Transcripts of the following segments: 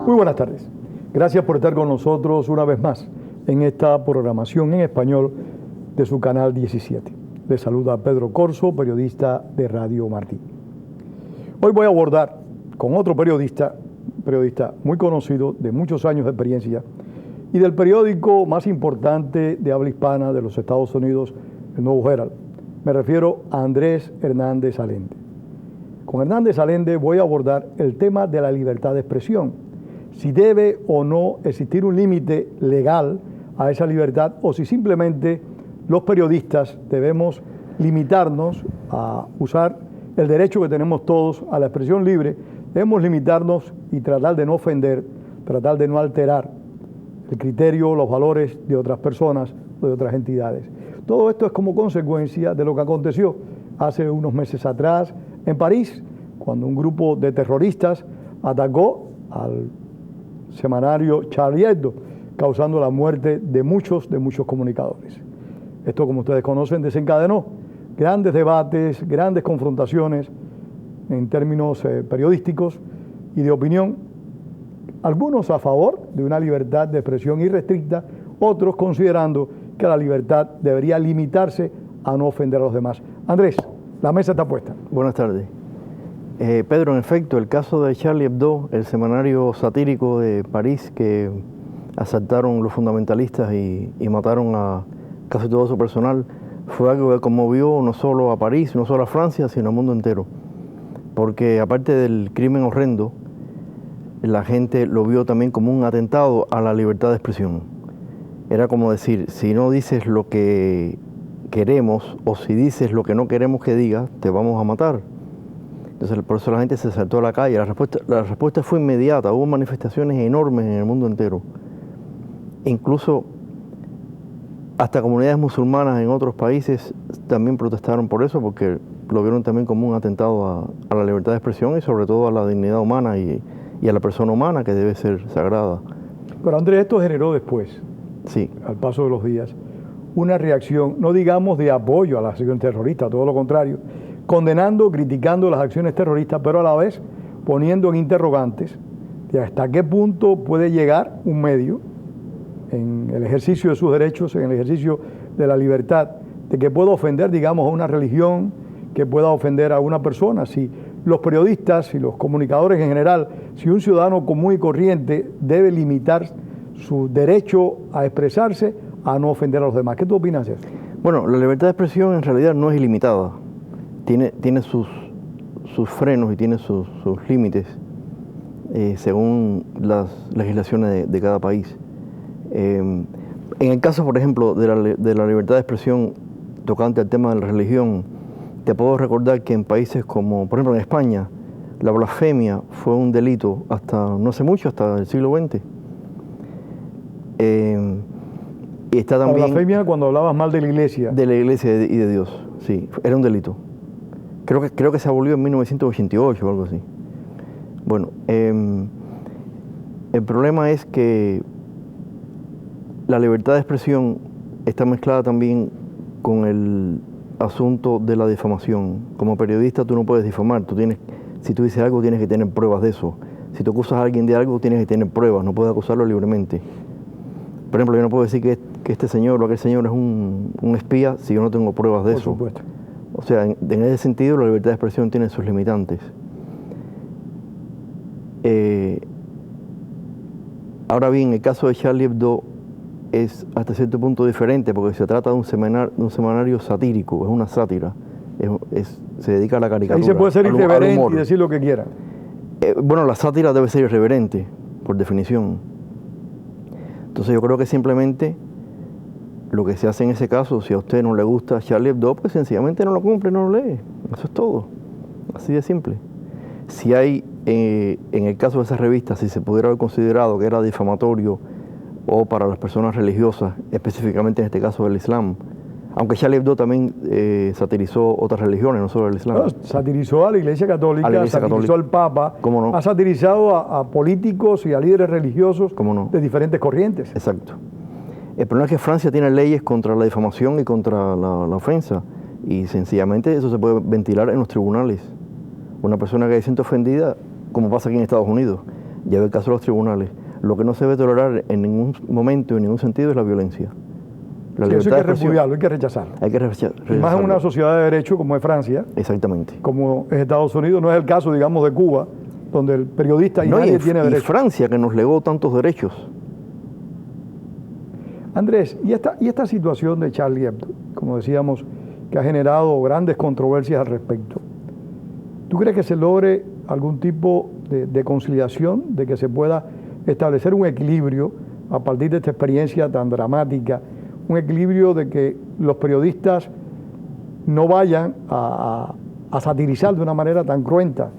Muy buenas tardes. Gracias por estar con nosotros una vez más en esta programación en español de su canal 17. Les saluda Pedro Corso, periodista de Radio Martí. Hoy voy a abordar con otro periodista muy conocido, de muchos años de experiencia, y del periódico más importante de habla hispana de los Estados Unidos, el Nuevo Herald. Me refiero a Andrés Hernández Allende. Con Hernández Allende voy a abordar el tema de la libertad de expresión, si debe o no existir un límite legal a esa libertad o si simplemente los periodistas debemos limitarnos a usar el derecho que tenemos todos a la expresión libre, debemos limitarnos y tratar de no ofender, tratar de no alterar el criterio, los valores de otras personas o de otras entidades. Todo esto es como consecuencia de lo que aconteció hace unos meses atrás en París, cuando un grupo de terroristas atacó al semanario Charlie Hebdo, causando la muerte de muchos comunicadores. Esto, como ustedes conocen, desencadenó grandes debates, grandes confrontaciones en términos periodísticos y de opinión, algunos a favor de una libertad de expresión irrestricta, otros considerando que la libertad debería limitarse a no ofender a los demás. Andrés, la mesa está puesta. Buenas tardes. Pedro, en efecto, el caso de Charlie Hebdo, el semanario satírico de París que asaltaron los fundamentalistas y mataron a casi todo su personal, fue algo que conmovió no solo a París, no solo a Francia, sino al mundo entero. Porque aparte del crimen horrendo, la gente lo vio también como un atentado a la libertad de expresión. Era como decir, si no dices lo que queremos o si dices lo que no queremos que digas, te vamos a matar. Entonces, por eso la gente se saltó a la calle. La respuesta fue inmediata. Hubo manifestaciones enormes en el mundo entero. Incluso hasta comunidades musulmanas en otros países también protestaron por eso, porque lo vieron también como un atentado a la libertad de expresión y sobre todo a la dignidad humana y a la persona humana, que debe ser sagrada. Pero Andrés, esto generó después, sí, al paso de los días, una reacción, no digamos de apoyo a la acción terrorista, todo lo contrario, condenando, criticando las acciones terroristas, pero a la vez poniendo en interrogantes de hasta qué punto puede llegar un medio en el ejercicio de sus derechos, en el ejercicio de la libertad, de que pueda ofender, digamos, a una religión, que pueda ofender a una persona. Si los periodistas y los comunicadores en general, si un ciudadano común y corriente debe limitar su derecho a expresarse, a no ofender a los demás. ¿Qué tú opinas de eso? Bueno, la libertad de expresión en realidad no es ilimitada. Tiene sus frenos y tiene sus límites según las legislaciones de cada país. En el caso, por ejemplo, de la libertad de expresión tocante al tema de la religión, te puedo recordar que en países como, por ejemplo, en España, la blasfemia fue un delito hasta no hace mucho, hasta el siglo XX. Y está también la blasfemia cuando hablabas mal de la iglesia. De la iglesia y de Dios, sí, era un delito. Creo que se abolió en 1988 o algo así. Bueno, el problema es que la libertad de expresión está mezclada también con el asunto de la difamación. Como periodista tú no puedes difamar, si tú dices algo tienes que tener pruebas de eso. Si tú acusas a alguien de algo tienes que tener pruebas, no puedes acusarlo libremente. Por ejemplo, yo no puedo decir que este señor o aquel señor es un espía si yo no tengo pruebas de eso. Por supuesto. O sea, en ese sentido la libertad de expresión tiene sus limitantes. Ahora bien, el caso de Charlie Hebdo es hasta cierto punto diferente porque se trata de un semanario satírico, es una sátira, se dedica a la caricatura. Ahí se puede ser irreverente y decir lo que quiera. Bueno, la sátira debe ser irreverente, por definición. Entonces yo creo que simplemente lo que se hace en ese caso, si a usted no le gusta Charlie Hebdo, pues sencillamente no lo compre, no lo lee. Eso es todo. Así de simple. Si hay en el caso de esa revista, si se pudiera haber considerado que era difamatorio o para las personas religiosas, específicamente en este caso del Islam, aunque Charlie Hebdo también satirizó otras religiones, no solo el Islam. No, satirizó a la Iglesia Católica, satirizó al Papa, ¿Cómo no? Ha satirizado a políticos y a líderes religiosos de diferentes corrientes. Exacto. El problema es que Francia tiene leyes contra la difamación y contra la ofensa, y sencillamente eso se puede ventilar en los tribunales. Una persona que se siente ofendida, como pasa aquí en Estados Unidos, lleva el caso a los tribunales. Lo que no se debe tolerar en ningún momento, en ningún sentido, es la violencia. Sí, eso hay que repudiarlo, hay que rechazarlo. Hay que rechazarlo. Más en una sociedad de derecho como es Francia. Exactamente. Como es Estados Unidos, no es el caso, digamos, de Cuba, donde el periodista nadie tiene derecho. Y Francia, que nos legó tantos derechos. Andrés, ¿y esta situación de Charlie Hebdo, como decíamos, que ha generado grandes controversias al respecto? ¿Tú crees que se logre algún tipo de conciliación, de que se pueda establecer un equilibrio a partir de esta experiencia tan dramática? Un equilibrio de que los periodistas no vayan a satirizar de una manera tan cruenta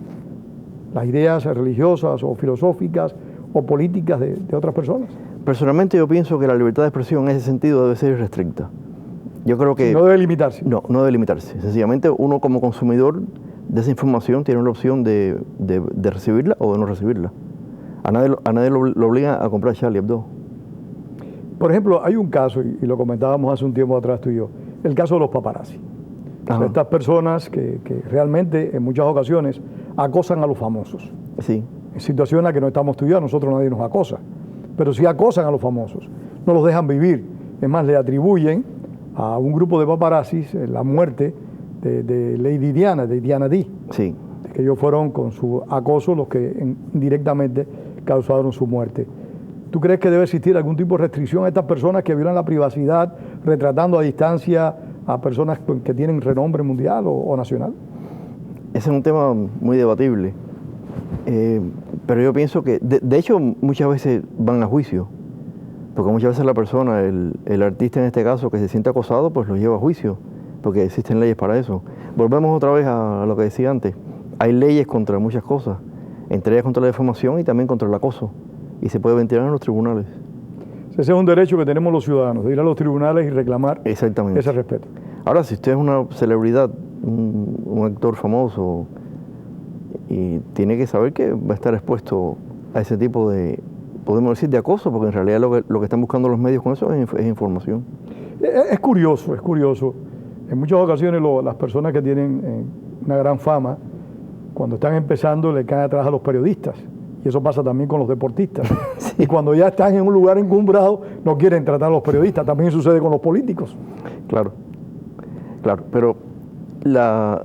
las ideas religiosas o filosóficas o políticas de otras personas. Personalmente yo pienso que la libertad de expresión en ese sentido debe ser irrestricta. Yo creo que... No debe limitarse. No debe limitarse. Sencillamente uno como consumidor de esa información tiene la opción de recibirla o de no recibirla. A nadie lo obliga a comprar Charlie Hebdo. Por ejemplo, hay un caso, y lo comentábamos hace un tiempo atrás tú y yo, el caso de los paparazzi. O sea, estas personas que realmente en muchas ocasiones acosan a los famosos. Sí. En situaciones en las que no estamos tú y yo, a nosotros nadie nos acosa, pero sí acosan a los famosos, no los dejan vivir. Es más, le atribuyen a un grupo de paparazzis la muerte de Lady Diana, de Diana D. Sí. De que ellos fueron con su acoso los que indirectamente causaron su muerte. ¿Tú crees que debe existir algún tipo de restricción a estas personas que violan la privacidad, retratando a distancia a personas que tienen renombre mundial o nacional? Ese es un tema muy debatible. Pero yo pienso que, de hecho, muchas veces van a juicio. Porque muchas veces la persona, el artista en este caso, que se siente acosado, pues lo lleva a juicio. Porque existen leyes para eso. Volvemos otra vez a lo que decía antes. Hay leyes contra muchas cosas. Entre ellas contra la difamación y también contra el acoso. Y se puede ventilar en los tribunales. Ese es un derecho que tenemos los ciudadanos, de ir a los tribunales y reclamar ese respeto. Ahora, si usted es una celebridad, un actor famoso, y tiene que saber que va a estar expuesto a ese tipo de, podemos decir, de acoso, porque en realidad lo que están buscando los medios con eso es información. Es curioso. En muchas ocasiones las personas que tienen una gran fama, cuando están empezando, le caen atrás a los periodistas. Y eso pasa también con los deportistas. Sí. Y cuando ya están en un lugar encumbrado, no quieren tratar a los periodistas. También sucede con los políticos. Claro. Pero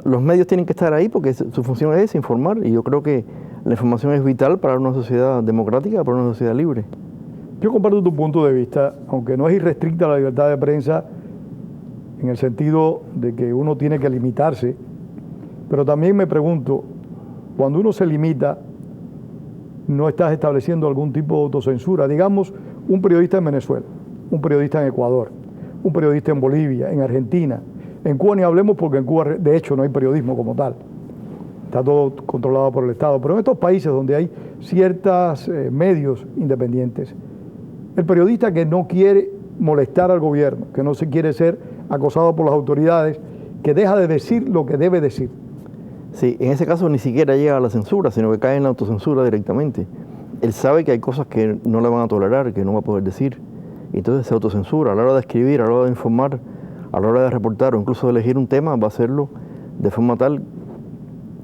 los medios tienen que estar ahí porque su función es informar. Y yo creo que la información es vital para una sociedad democrática, para una sociedad libre. Yo comparto tu punto de vista, aunque no es irrestricta la libertad de prensa en el sentido de que uno tiene que limitarse. Pero también me pregunto, cuando uno se limita, no estás estableciendo algún tipo de autocensura. Digamos, un periodista en Venezuela, un periodista en Ecuador, un periodista en Bolivia, en Argentina, en Cuba ni hablemos porque en Cuba de hecho no hay periodismo como tal. Está todo controlado por el Estado. Pero en estos países donde hay ciertos medios independientes, el periodista que no quiere molestar al gobierno, que no se quiere ser acosado por las autoridades, que deja de decir lo que debe decir. Sí, en ese caso ni siquiera llega a la censura, sino que cae en la autocensura directamente. Él sabe que hay cosas que no le van a tolerar, que no va a poder decir. Y entonces se autocensura. A la hora de escribir, a la hora de informar, a la hora de reportar o incluso de elegir un tema, va a hacerlo de forma tal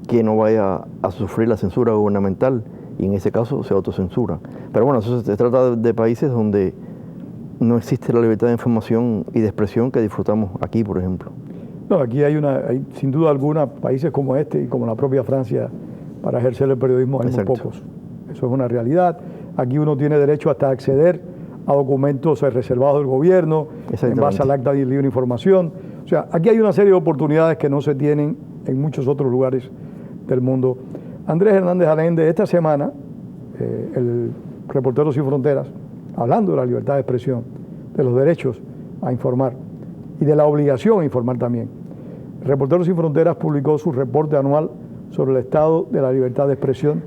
que no vaya a sufrir la censura gubernamental. Y en ese caso se autocensura. Pero bueno, eso se trata de países donde no existe la libertad de información y de expresión que disfrutamos aquí, por ejemplo. No, aquí hay sin duda alguna países como este y como la propia Francia para ejercer el periodismo hay muy pocos. Eso es una realidad. Aquí uno tiene derecho hasta a acceder a documentos reservados del gobierno en base al acta de libre información. O sea, aquí hay una serie de oportunidades que no se tienen en muchos otros lugares del mundo. Andrés Hernández Allende, esta semana, el Reporteros Sin Fronteras, hablando de la libertad de expresión, de los derechos a informar y de la obligación a informar también. Reporteros Sin Fronteras publicó su reporte anual sobre el estado de la libertad de expresión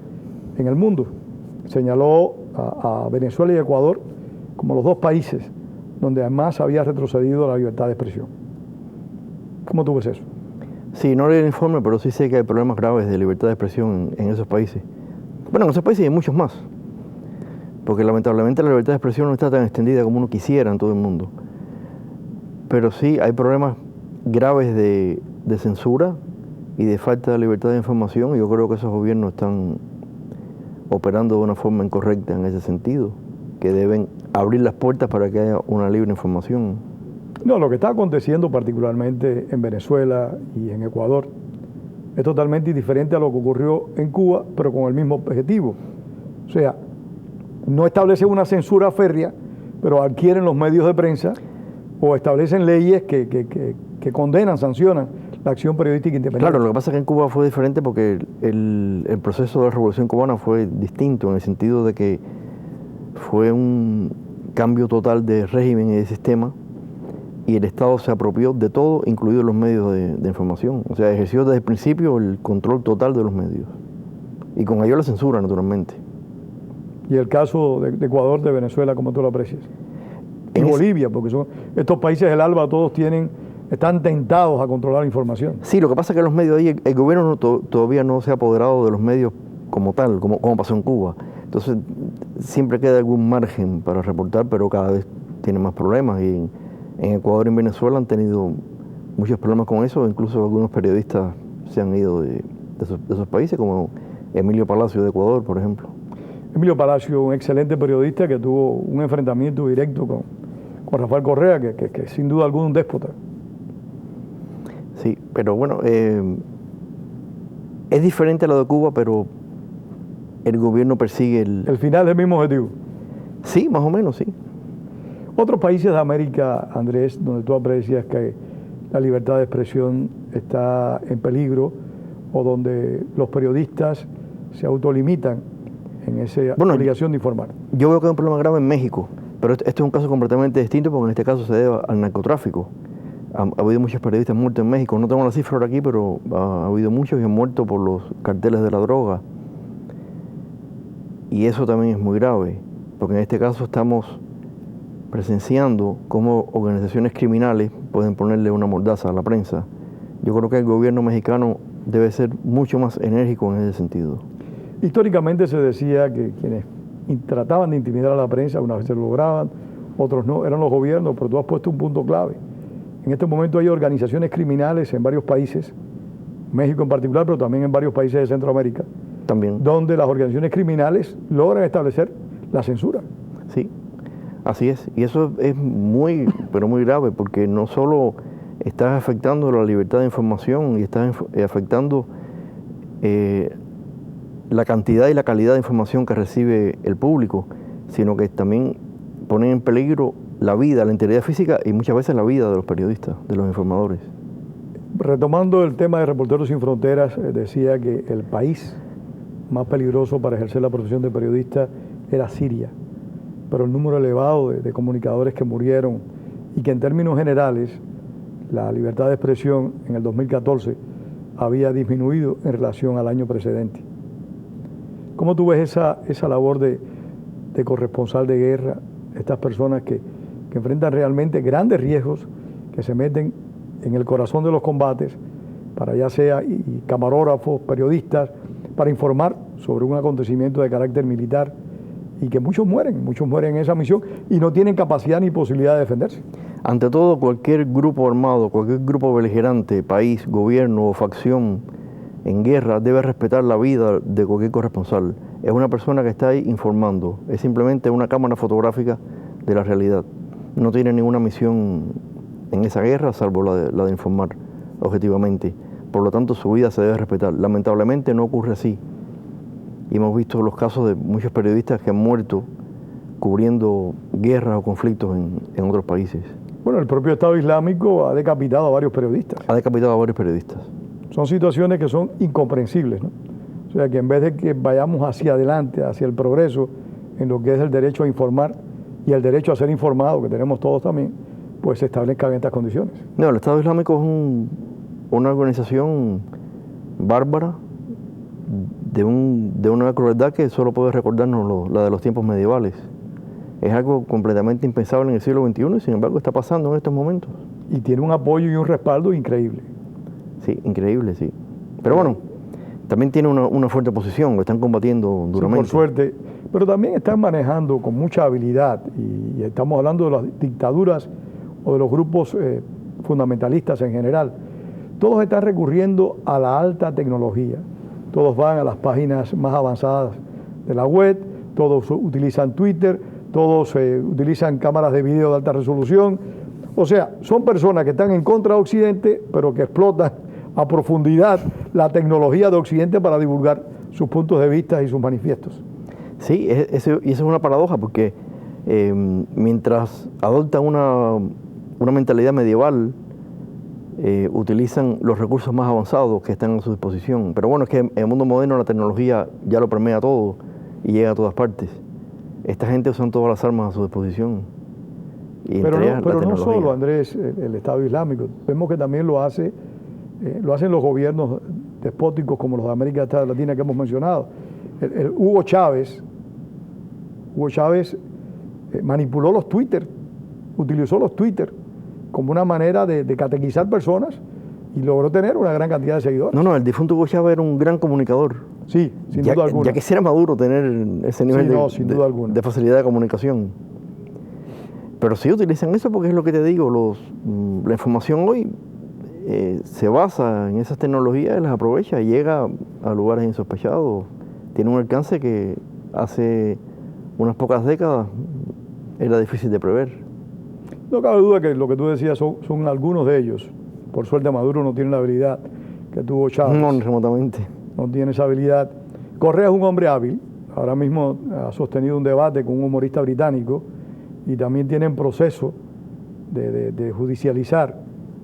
en el mundo. Señaló a Venezuela y Ecuador como los dos países donde además había retrocedido la libertad de expresión. ¿Cómo tú ves eso? Sí, no leí el informe, pero sí sé que hay problemas graves de libertad de expresión en esos países. Bueno, en esos países hay muchos más, porque lamentablemente la libertad de expresión no está tan extendida como uno quisiera en todo el mundo. Pero sí hay problemas graves de censura y de falta de libertad de información, y yo creo que esos gobiernos están operando de una forma incorrecta en ese sentido, que deben abrir las puertas para que haya una libre información. No, lo que está aconteciendo particularmente en Venezuela y en Ecuador es totalmente diferente a lo que ocurrió en Cuba, pero con el mismo objetivo. O sea, no establecen una censura férrea, pero adquieren los medios de prensa o establecen leyes que condenan, sancionan la acción periodística independiente. Claro, lo que pasa es que en Cuba fue diferente porque el proceso de la Revolución Cubana fue distinto, en el sentido de que fue un cambio total de régimen y de sistema, y el Estado se apropió de todo, incluidos los medios de información. O sea, ejerció desde el principio el control total de los medios. Y con ello la censura, naturalmente. Y el caso de Ecuador, de Venezuela, ¿cómo tú lo aprecias? Y Bolivia, porque son estos países del ALBA, todos están tentados a controlar la información. Sí, lo que pasa es que los medios ahí, el gobierno todavía no se ha apoderado de los medios como tal, como pasó en Cuba. Entonces, siempre queda algún margen para reportar, pero cada vez tiene más problemas. Y en Ecuador y en Venezuela han tenido muchos problemas con eso, incluso algunos periodistas se han ido de esos países, como Emilio Palacio de Ecuador, por ejemplo. Emilio Palacio, un excelente periodista que tuvo un enfrentamiento directo con Rafael Correa, que sin duda alguna un déspota. Sí, pero bueno, es diferente a lo de Cuba, pero el gobierno persigue El final es el mismo objetivo. Sí, más o menos, sí. Otros países de América, Andrés, donde tú aprecias que la libertad de expresión está en peligro o donde los periodistas se autolimitan en esa obligación de informar. Yo veo que hay un problema grave en México, pero este es un caso completamente distinto porque en este caso se debe al narcotráfico. Ha habido muchos periodistas muertos en México, no tengo la cifra ahora aquí, pero ha habido muchos que han muerto por los carteles de la droga. Y eso también es muy grave, porque en este caso estamos presenciando cómo organizaciones criminales pueden ponerle una mordaza a la prensa. Yo creo que el gobierno mexicano debe ser mucho más enérgico en ese sentido. Históricamente se decía que quienes trataban de intimidar a la prensa, unas veces lo lograban, otros no, eran los gobiernos, pero tú has puesto un punto clave. En este momento hay organizaciones criminales en varios países, México en particular, pero también en varios países de Centroamérica, también, donde las organizaciones criminales logran establecer la censura. Sí, así es. Y eso es muy, pero muy grave, porque no solo estás afectando la libertad de información y estás afectando la cantidad y la calidad de información que recibe el público, sino que también ponen en peligro la vida, la integridad física y muchas veces la vida de los periodistas, de los informadores. Retomando el tema de Reporteros Sin Fronteras, decía que el país más peligroso para ejercer la profesión de periodista era Siria, pero el número elevado de comunicadores que murieron y que en términos generales la libertad de expresión en el 2014 había disminuido en relación al año precedente. ¿Cómo tú ves esa labor de corresponsal de guerra, estas personas que enfrentan realmente grandes riesgos, que se meten en el corazón de los combates, para ya sea y camarógrafos, periodistas, para informar sobre un acontecimiento de carácter militar, y que muchos mueren en esa misión y no tienen capacidad ni posibilidad de defenderse? Ante todo, cualquier grupo armado, cualquier grupo beligerante, país, gobierno o facción en guerra debe respetar la vida de cualquier corresponsal. Es una persona que está ahí informando, es simplemente una cámara fotográfica de la realidad. No tiene ninguna misión en esa guerra salvo la de informar objetivamente. Por lo tanto, su vida se debe respetar. Lamentablemente no ocurre así. Y hemos visto los casos de muchos periodistas que han muerto cubriendo guerras o conflictos en otros países. Bueno, el propio Estado Islámico ha decapitado a varios periodistas. Ha decapitado a varios periodistas. Son situaciones que son incomprensibles, ¿no? O sea, que en vez de que vayamos hacia adelante, hacia el progreso, en lo que es el derecho a informar y el derecho a ser informado, que tenemos todos también, pues se establezcan estas condiciones. No, el Estado Islámico es una organización bárbara, de una crueldad que solo puede recordarnos la de los tiempos medievales. Es algo completamente impensable en el siglo XXI y sin embargo está pasando en estos momentos. Y tiene un apoyo y un respaldo increíble. Sí, increíble, sí. Pero bueno, también tiene una fuerte oposición, lo están combatiendo duramente. Sí, por suerte, pero también están manejando con mucha habilidad, y estamos hablando de las dictaduras o de los grupos fundamentalistas en general. Todos están recurriendo a la alta tecnología, todos van a las páginas más avanzadas de la web, todos utilizan Twitter, todos utilizan cámaras de video de alta resolución. O sea, son personas que están en contra de Occidente, pero que explotan a profundidad la tecnología de Occidente para divulgar sus puntos de vista y sus manifiestos. Sí, y eso es una paradoja, porque mientras adoptan una mentalidad medieval, utilizan los recursos más avanzados que están a su disposición. Pero bueno, es que en el mundo moderno la tecnología ya lo permea todo y llega a todas partes. Esta gente usa todas las armas a su disposición. Pero no solo, Andrés, el Estado Islámico. Vemos que también lo hacen los gobiernos despóticos como los de América Latina que hemos mencionado. Hugo Chávez manipuló los Twitter, utilizó los Twitter como una manera de catequizar personas y logró tener una gran cantidad de seguidores. No, el difunto Hugo Chávez era un gran comunicador. Sí, sin duda alguna. Ya quisiera Maduro tener ese nivel de facilidad de comunicación. Pero sí utilizan eso porque es lo que te digo, la información hoy se basa en esas tecnologías, las aprovecha y llega a lugares insospechados. Tiene un alcance que hace unas pocas décadas era difícil de prever. No cabe duda que lo que tú decías son algunos de ellos. Por suerte Maduro no tiene la habilidad que tuvo Chávez. No, remotamente. No tiene esa habilidad. Correa es un hombre hábil. Ahora mismo ha sostenido un debate con un humorista británico y también tiene en proceso de judicializar,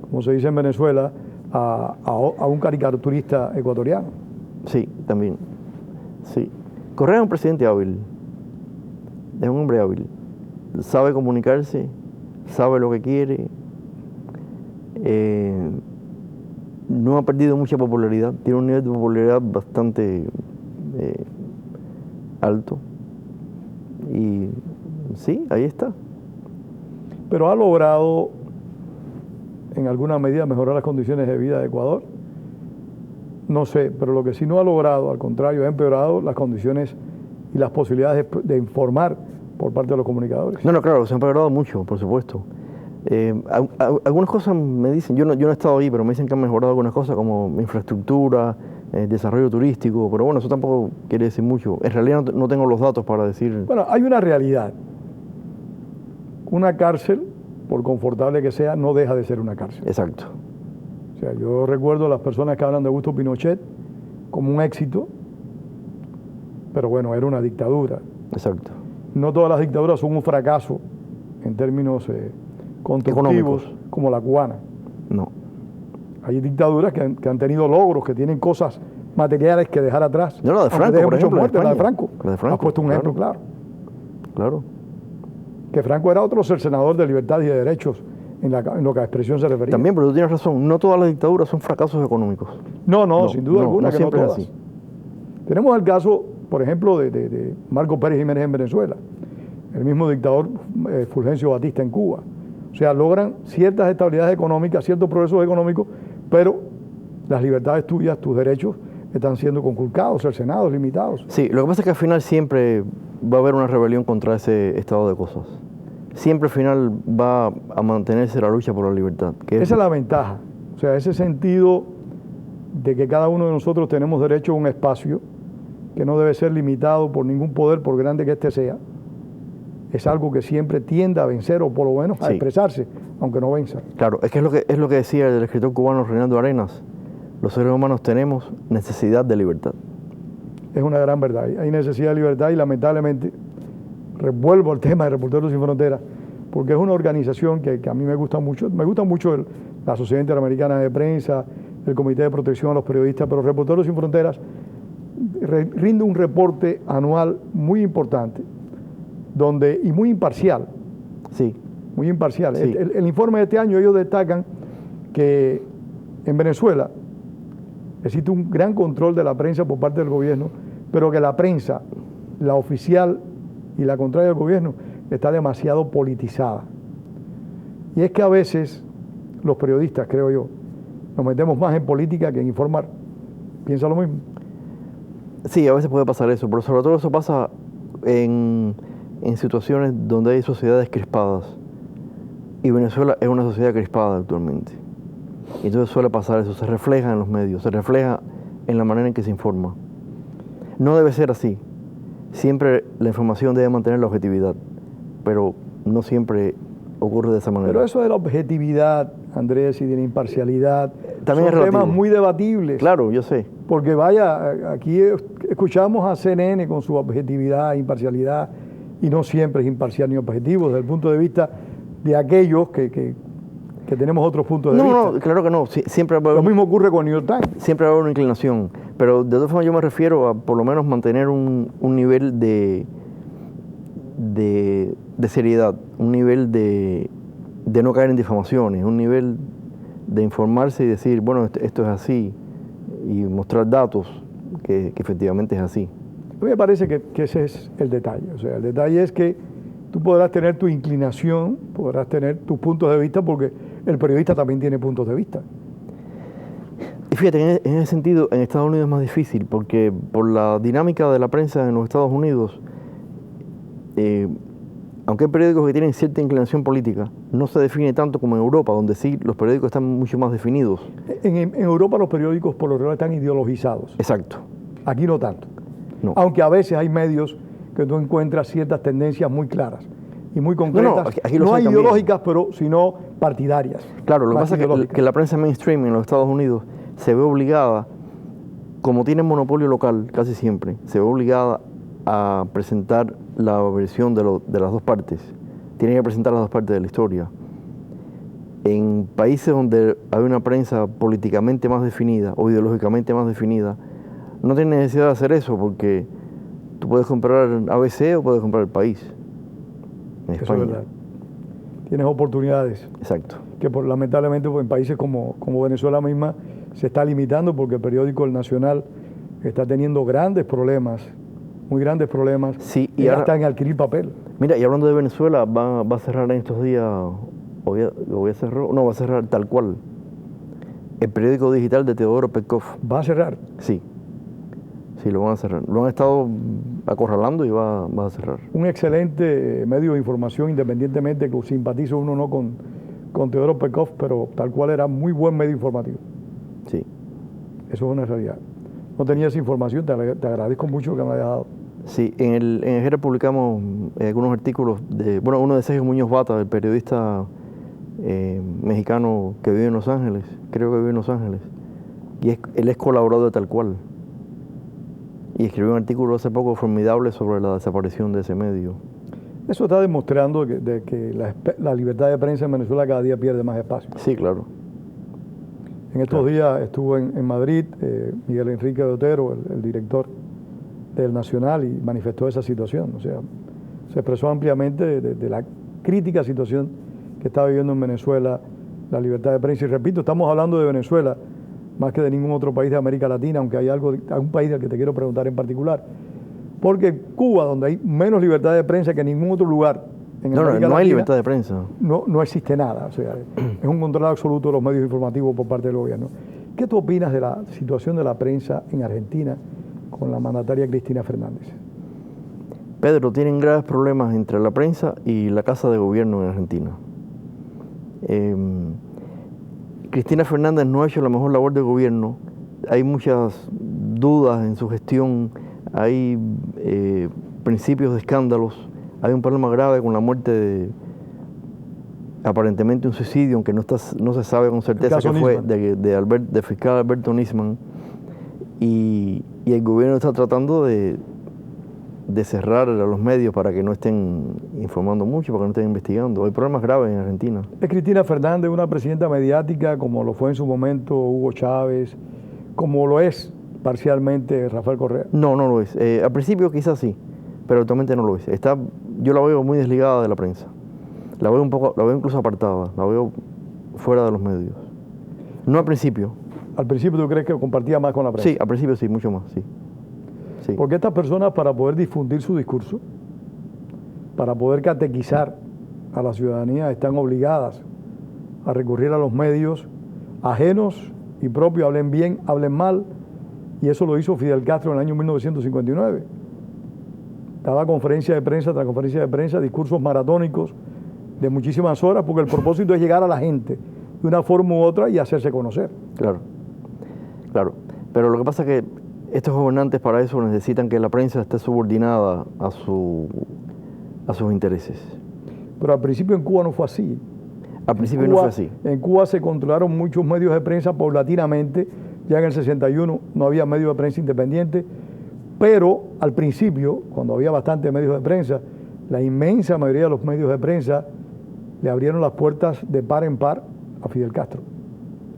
como se dice en Venezuela, a un caricaturista ecuatoriano. Sí, también. Sí. Correa es un presidente hábil. Es un hombre hábil. Sabe comunicarse, sabe lo que quiere. No ha perdido mucha popularidad. Tiene un nivel de popularidad bastante alto. Y sí, ahí está. Pero ha logrado en alguna medida mejorar las condiciones de vida de Ecuador. No sé, pero lo que sí no ha logrado, al contrario, ha empeorado las condiciones y las posibilidades de informar por parte de los comunicadores. No, claro, se han empeorado mucho, por supuesto. Algunas cosas me dicen, yo no he estado ahí, pero me dicen que han mejorado algunas cosas como infraestructura, desarrollo turístico, pero bueno, eso tampoco quiere decir mucho. En realidad no tengo los datos para decir... Bueno, hay una realidad. Una cárcel, por confortable que sea, no deja de ser una cárcel. Exacto. O sea, yo recuerdo a las personas que hablan de Augusto Pinochet como un éxito, pero bueno, era una dictadura. Exacto. No todas las dictaduras son un fracaso en términos constructivos como la cubana. No. Hay dictaduras que han tenido logros, que tienen cosas materiales que dejar atrás. No, la de Franco, por ejemplo, la de Franco. Ha puesto un ejemplo claro. Claro. Que Franco era otro cercenador de libertad y de derechos en lo que a expresión se refería. También, pero tú tienes razón, no todas las dictaduras son fracasos económicos. No, sin duda alguna, que siempre no todas. es así. Tenemos el caso, por ejemplo, de Marco Pérez Jiménez en Venezuela, el mismo dictador Fulgencio Batista en Cuba. O sea, logran ciertas estabilidades económicas, ciertos progresos económicos, pero las libertades tuyas, tus derechos, están siendo conculcados, cercenados, limitados. Sí, lo que pasa es que al final siempre va a haber una rebelión contra ese estado de cosas. Siempre al final va a mantenerse la lucha por la libertad. Esa es la ventaja. O sea, ese sentido de que cada uno de nosotros tenemos derecho a un espacio que no debe ser limitado por ningún poder, por grande que éste sea, es algo que siempre tiende a vencer o por lo menos a expresarse, aunque no venza. Claro, es lo que decía el escritor cubano Reinaldo Arenas. Los seres humanos tenemos necesidad de libertad. Es una gran verdad. Hay necesidad de libertad y lamentablemente revuelvo el tema de Reporteros Sin Fronteras porque es una organización que a mí me gusta mucho. Me gusta mucho la Sociedad Interamericana de Prensa, el Comité de Protección a los Periodistas, pero Reporteros Sin Fronteras rinde un reporte anual muy importante y muy imparcial. Sí. Muy imparcial. Sí. El informe de este año, ellos destacan que en Venezuela Existe un gran control de la prensa por parte del gobierno, pero que la prensa, la oficial y la contraria del gobierno, está demasiado politizada. Y es que a veces los periodistas, creo yo, nos metemos más en política que en informar. ¿Piensa lo mismo? Sí, a veces puede pasar eso, pero sobre todo eso pasa en situaciones donde hay sociedades crispadas. Y Venezuela es una sociedad crispada actualmente. Y entonces suele pasar eso, se refleja en los medios, se refleja en la manera en que se informa. No debe ser así. Siempre la información debe mantener la objetividad, pero no siempre ocurre de esa manera. Pero eso de la objetividad, Andrés, y de la imparcialidad, también son es relativo. temas muy debatibles. Claro, yo sé. Porque vaya, aquí escuchamos a CNN con su objetividad e imparcialidad, y no siempre es imparcial ni objetivo desde el punto de vista de aquellos que tenemos otros puntos de vista. No, claro que no. Siempre Lo mismo ocurre con New York Times. Siempre va a haber una inclinación, pero de todas formas yo me refiero a por lo menos mantener un nivel de seriedad, un nivel de no caer en difamaciones, un nivel de informarse y decir, bueno, esto es así, y mostrar datos que efectivamente es así. A mí me parece que ese es el detalle. O sea, el detalle es que tú podrás tener tu inclinación, podrás tener tus puntos de vista, porque el periodista también tiene puntos de vista. Y fíjate, en ese sentido, en Estados Unidos es más difícil, porque por la dinámica de la prensa en los Estados Unidos, aunque hay periódicos que tienen cierta inclinación política, no se define tanto como en Europa, donde sí los periódicos están mucho más definidos. En Europa los periódicos por lo general están ideologizados. Exacto. Aquí no tanto. No. Aunque a veces hay medios que tú encuentras ciertas tendencias muy claras y muy concretas, aquí no hay ideológicas, pero sino partidarias. Claro, lo que pasa es que la prensa mainstream en los Estados Unidos se ve obligada, como tiene monopolio local casi siempre, se ve obligada a presentar la versión de las dos partes. Tiene que presentar las dos partes de la historia. En países donde hay una prensa políticamente más definida o ideológicamente más definida, no tiene necesidad de hacer eso, porque tú puedes comprar ABC o puedes comprar El País en España. Eso es verdad. Tienes oportunidades. Exacto. Que lamentablemente en países como Venezuela misma se está limitando, porque el periódico El Nacional está teniendo grandes problemas, muy grandes problemas, sí, y ahora está en adquirir papel. Mira, y hablando de Venezuela, va a cerrar en estos días, va a cerrar tal cual, el periódico digital de Teodoro Petkov. ¿Va a cerrar? Sí, lo van a cerrar. Lo han estado acorralando y va a cerrar. Un excelente medio de información, independientemente que simpatice uno o no con Teodoro Petkov, pero tal cual era muy buen medio informativo. Sí. Eso es una realidad. No tenía esa información, te agradezco mucho que me hayas dado. Sí, en el Herald publicamos algunos artículos uno de Sergio Muñoz Bata, el periodista mexicano que vive en Los Ángeles, creo que vive en Los Ángeles, y él es colaborador de Tal Cual, y escribió un artículo hace poco formidable sobre la desaparición de ese medio. Eso está demostrando de que la libertad de prensa en Venezuela cada día pierde más espacio. Sí, claro. En estos días estuvo en Madrid Miguel Enrique de Otero, el director del Nacional, y manifestó esa situación. O sea, se expresó ampliamente de la crítica situación que está viviendo en Venezuela la libertad de prensa. Y repito, estamos hablando de Venezuela más que de ningún otro país de América Latina, aunque hay un país del que te quiero preguntar en particular. Porque Cuba, donde hay menos libertad de prensa que en ningún otro lugar en América Latina, no hay libertad de prensa. No existe nada. O sea, es un control absoluto de los medios informativos por parte del gobierno. ¿Qué tú opinas de la situación de la prensa en Argentina con la mandataria Cristina Fernández? Pedro, tienen graves problemas entre la prensa y la Casa de Gobierno en Argentina. Cristina Fernández no ha hecho la mejor labor de gobierno. Hay muchas dudas en su gestión, hay principios de escándalos, hay un problema grave con la muerte de aparentemente un suicidio, aunque no se sabe con certeza que fue del fiscal Alberto Nisman, y el gobierno está tratando de cerrar a los medios para que no estén informando mucho, para que no estén investigando. Hay problemas graves en Argentina. ¿Es Cristina Fernández una presidenta mediática como lo fue en su momento Hugo Chávez, como lo es parcialmente Rafael Correa? No lo es. Al principio quizás sí, pero actualmente no lo es. Yo la veo muy desligada de la prensa. La veo incluso apartada, la veo fuera de los medios. No al principio, Al principio, ¿tú crees que compartía más con la prensa? Sí, al principio sí, mucho más, sí. Sí. Porque estas personas, para poder difundir su discurso, para poder catequizar a la ciudadanía, están obligadas a recurrir a los medios ajenos y propios, hablen bien, hablen mal, y eso lo hizo Fidel Castro en el año 1959. Daba conferencia de prensa tras conferencia de prensa, discursos maratónicos de muchísimas horas, porque el propósito es llegar a la gente de una forma u otra y hacerse conocer. Claro, claro. Pero lo que pasa es que estos gobernantes para eso necesitan que la prensa esté subordinada a sus intereses. Pero al principio en Cuba no fue así. Al principio no fue así. En Cuba se controlaron muchos medios de prensa paulatinamente. Ya en el 61 no había medios de prensa independientes, pero al principio, cuando había bastantes medios de prensa, la inmensa mayoría de los medios de prensa le abrieron las puertas de par en par a Fidel Castro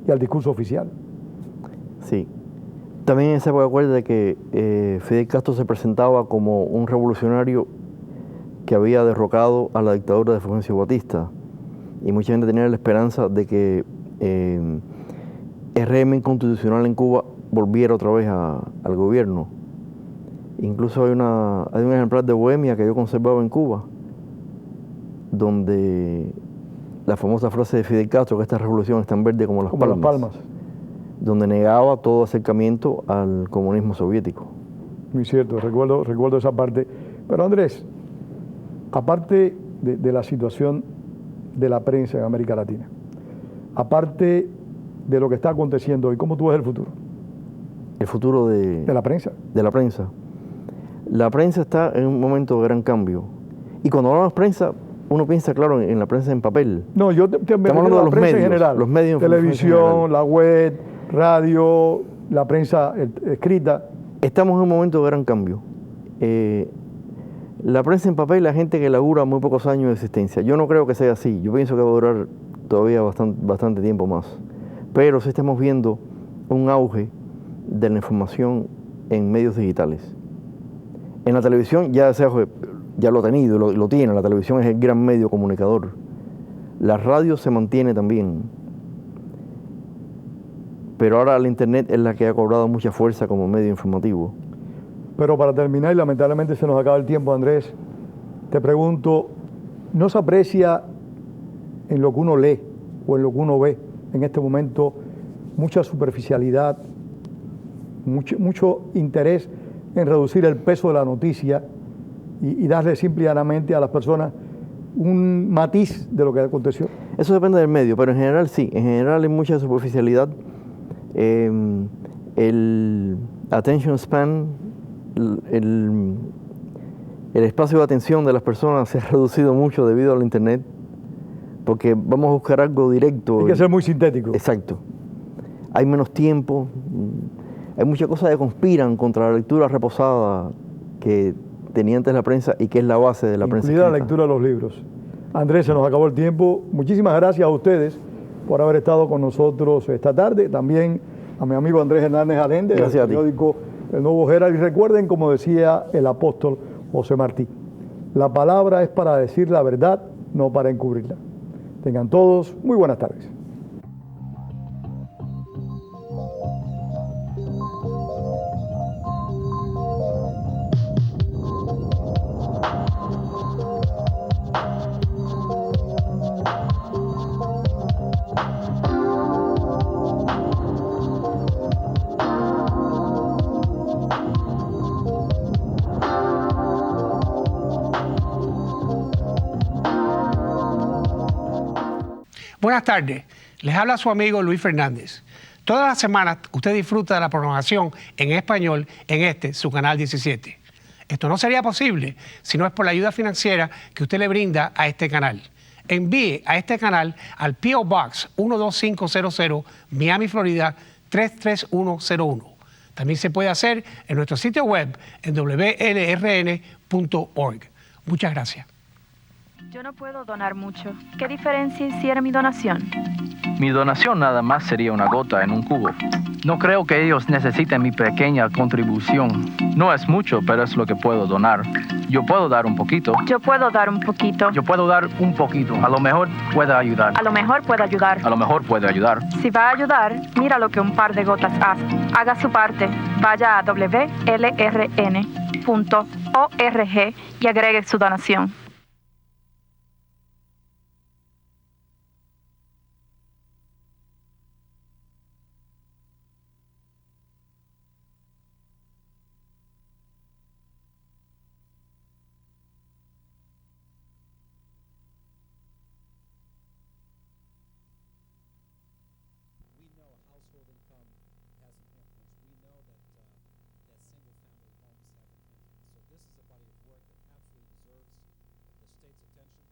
y al discurso oficial. Sí. También en esa época acuerda que Fidel Castro se presentaba como un revolucionario que había derrocado a la dictadura de Fulgencio Batista, y mucha gente tenía la esperanza de que el régimen constitucional en Cuba volviera otra vez al gobierno. Incluso hay un ejemplar de Bohemia que yo conservaba en Cuba, donde la famosa frase de Fidel Castro, que esta revolución es tan verde como las palmas, donde negaba todo acercamiento al comunismo soviético. Muy cierto, recuerdo esa parte. Pero Andrés, aparte de la situación de la prensa en América Latina, aparte de lo que está aconteciendo hoy, ¿cómo tú ves el futuro? El futuro de la prensa. De la prensa. La prensa está en un momento de gran cambio. Y cuando hablamos de prensa, uno piensa, claro, en la prensa en papel. No, yo te estamos hablando de la los prensa medios, en general. Los medios televisión, la web, radio, la prensa escrita. Estamos en un momento de gran cambio. La prensa en papel, la gente que labura muy pocos años de existencia. Yo no creo que sea así. Yo pienso que va a durar todavía bastante tiempo más. Pero sí estamos viendo un auge de la información en medios digitales. En la televisión ya lo ha tenido, lo tiene. La televisión es el gran medio comunicador. La radio se mantiene también. Pero ahora la internet es la que ha cobrado mucha fuerza como medio informativo. Pero para terminar, y lamentablemente se nos acaba el tiempo, Andrés, te pregunto, ¿no se aprecia en lo que uno lee o en lo que uno ve en este momento mucha superficialidad, mucho interés en reducir el peso de la noticia y darle simple y llanamente a las personas un matiz de lo que aconteció? Eso depende del medio, pero en general sí, en general hay mucha superficialidad. El attention span, el espacio de atención de las personas se ha reducido mucho debido al internet, porque vamos a buscar algo directo. Hay que ser muy sintético. Exacto. Hay menos tiempo, hay muchas cosas que conspiran contra la lectura reposada que tenía antes la prensa y que es la base de la prensa. Incluida la lectura de los libros. Andrés, se nos acabó el tiempo. Muchísimas gracias a ustedes por haber estado con nosotros esta tarde. También a mi amigo Andrés Hernández Allende, del periódico El Nuevo Herald. Y recuerden, como decía el apóstol José Martí, la palabra es para decir la verdad, no para encubrirla. Tengan todos muy buenas tardes. Buenas tardes, les habla su amigo Luis Fernández. Todas las semanas usted disfruta de la programación en español en su canal 17. Esto no sería posible si no es por la ayuda financiera que usted le brinda a este canal. Envíe a este canal al P.O. Box 12500, Miami, Florida 33101. También se puede hacer en nuestro sitio web en WLRN.org. Muchas gracias. Yo no puedo donar mucho. ¿Qué diferencia hiciera mi donación? Mi donación nada más sería una gota en un cubo. No creo que ellos necesiten mi pequeña contribución. No es mucho, pero es lo que puedo donar. Yo puedo dar un poquito. Yo puedo dar un poquito. Yo puedo dar un poquito. A lo mejor pueda ayudar. A lo mejor puede ayudar. A lo mejor puede ayudar. Si va a ayudar, mira lo que un par de gotas hace. Haga su parte. Vaya a wlrn.org y agregue su donación. We know household income has an influence. We know that single-family homes have an influence. So this is a body of work that absolutely deserves the state's attention.